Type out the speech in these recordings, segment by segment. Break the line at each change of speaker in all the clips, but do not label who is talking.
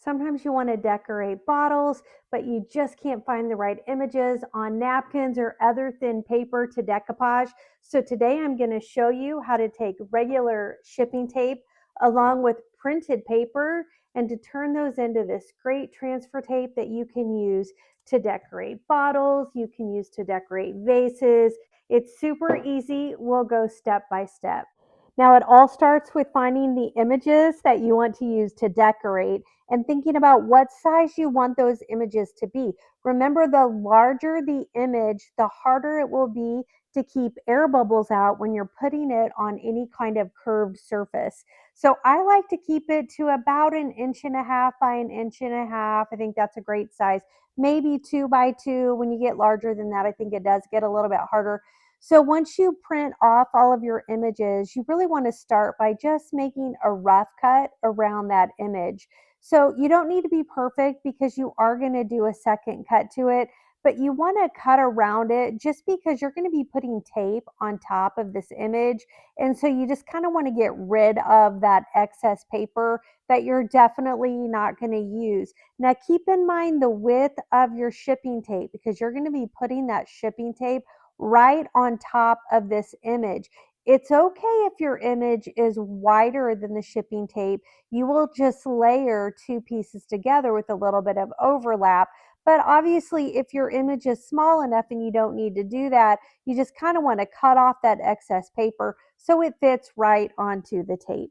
Sometimes you want to decorate bottles, but you just can't find the right images on napkins or other thin paper to decoupage. So today I'm going to show you how to take regular shipping tape along with printed paper and to turn those into this great transfer tape that you can use to decorate bottles, you can use to decorate vases. It's super easy. We'll go step by step. Now, it all starts with finding the images that you want to use to decorate and thinking about what size you want those images to be. Remember, the larger the image, the harder it will be to keep air bubbles out when you're putting it on any kind of curved surface. So I like to keep it to about 1.5 inches by 1.5 inches. I think that's a great size. Maybe 2 by 2. When you get larger than that, I think it does get a little bit harder. So once you print off all of your images, you really want to start by just making a rough cut around that image. So you don't need to be perfect because you are going to do a second cut to it, but you want to cut around it just because you're going to be putting tape on top of this image. And so you just kind of want to get rid of that excess paper that you're definitely not going to use. Now keep in mind the width of your shipping tape because you're going to be putting that shipping tape right on top of this image. It's okay if your image is wider than the shipping tape. You will just layer two pieces together with a little bit of overlap. But obviously, if your image is small enough and you don't need to do that, you just kind of want to cut off that excess paper so it fits right onto the tape.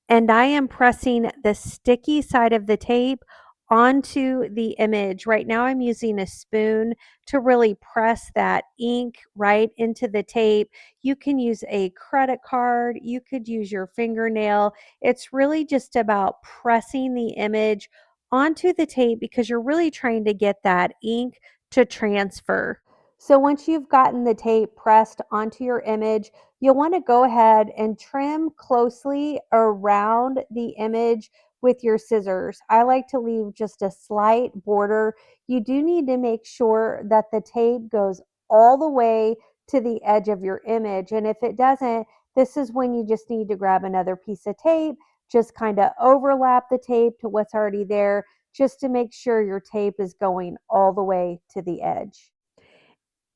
And I am pressing the sticky side of the tape onto the image. Right now I'm using a spoon to really press that ink right into the tape. You can use a credit card, you could use your fingernail. It's really just about pressing the image onto the tape because you're really trying to get that ink to transfer. So once you've gotten the tape pressed onto your image, you'll want to go ahead and trim closely around the image with your scissors. I like to leave just a slight border. You do need to make sure that the tape goes all the way to the edge of your image. And if it doesn't, this is when you just need to grab another piece of tape, just kind of overlap the tape to what's already there, just to make sure your tape is going all the way to the edge.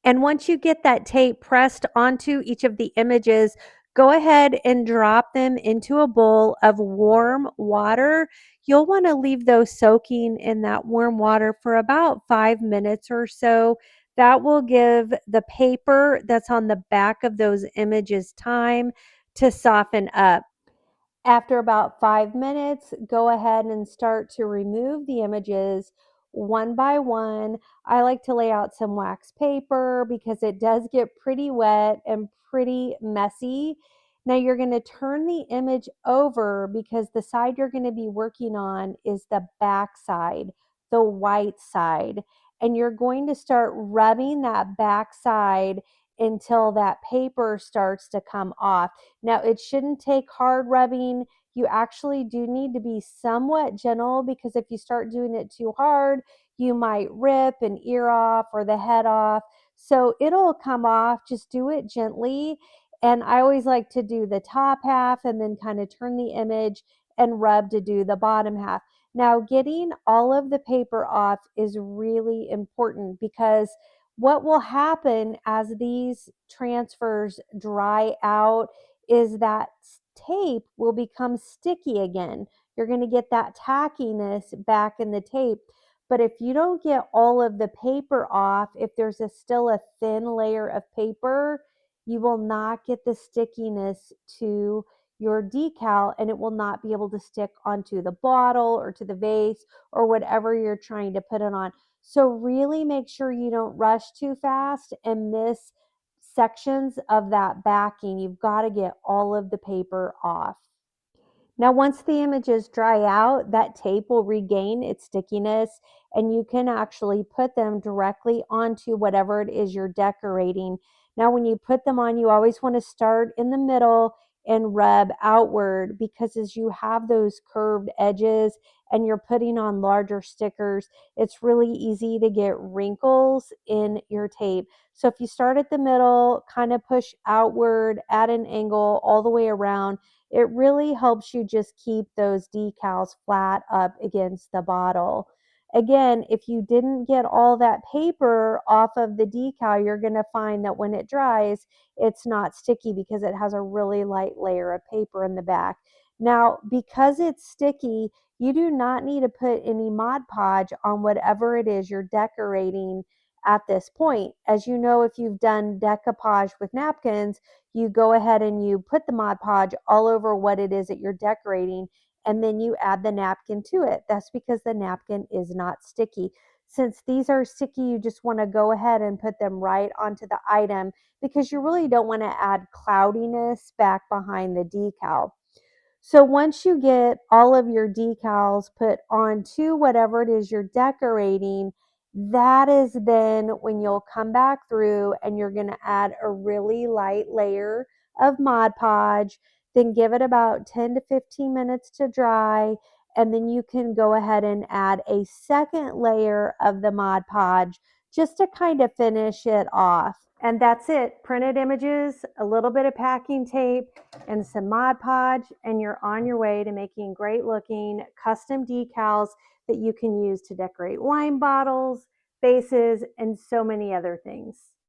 And once you get that tape pressed onto each of the images, go ahead and drop them into a bowl of warm water. You'll want to leave those soaking in that warm water for about 5 minutes or so. That will give the paper that's on the back of those images time to soften up. After about 5 minutes, go ahead and start to remove the images one by one. I like to lay out some wax paper because it does get pretty wet and pretty messy. Now you're going to turn the image over because the side you're going to be working on is the back side, the white side. And you're going to start rubbing that back side until that paper starts to come off. Now, it shouldn't take hard rubbing. You actually do need to be somewhat gentle because if you start doing it too hard, you might rip an ear off or the head off. So it'll come off. Just do it gently. And I always like to do the top half and then kind of turn the image and rub to do the bottom half. Now, getting all of the paper off is really important because what will happen as these transfers dry out is that tape will become sticky again. You're going to get that tackiness back in the tape. But if you don't get all of the paper off, if there's still a thin layer of paper, you will not get the stickiness to your decal and it will not be able to stick onto the bottle or to the vase or whatever you're trying to put it on. So really make sure you don't rush too fast and miss sections of that backing. You've got to get all of the paper off. Now, once the images dry out, that tape will regain its stickiness and you can actually put them directly onto whatever it is you're decorating. Now, when you put them on, you always want to start in the middle and rub outward because as you have those curved edges and you're putting on larger stickers, it's really easy to get wrinkles in your tape. So if you start at the middle, kind of push outward at an angle all the way around, it really helps you just keep those decals flat up against the bottle. Again, if you didn't get all that paper off of the decal, you're going to find that when it dries, it's not sticky because it has a really light layer of paper in the back. Now, because it's sticky, you do not need to put any Mod Podge on whatever it is you're decorating at this point. As you know, if you've done decoupage with napkins, you go ahead and you put the Mod Podge all over what it is that you're decorating, and then you add the napkin to it. That's because the napkin is not sticky. Since these are sticky, you just want to go ahead and put them right onto the item because you really don't want to add cloudiness back behind the decal. So once you get all of your decals put onto whatever it is you're decorating, that is then when you'll come back through and you're going to add a really light layer of Mod Podge, then give it about 10 to 15 minutes to dry, and then you can go ahead and add a second layer of the Mod Podge just to kind of finish it off. And that's it. Printed images, a little bit of packing tape, and some Mod Podge, and you're on your way to making great looking custom decals that you can use to decorate wine bottles, vases, and so many other things.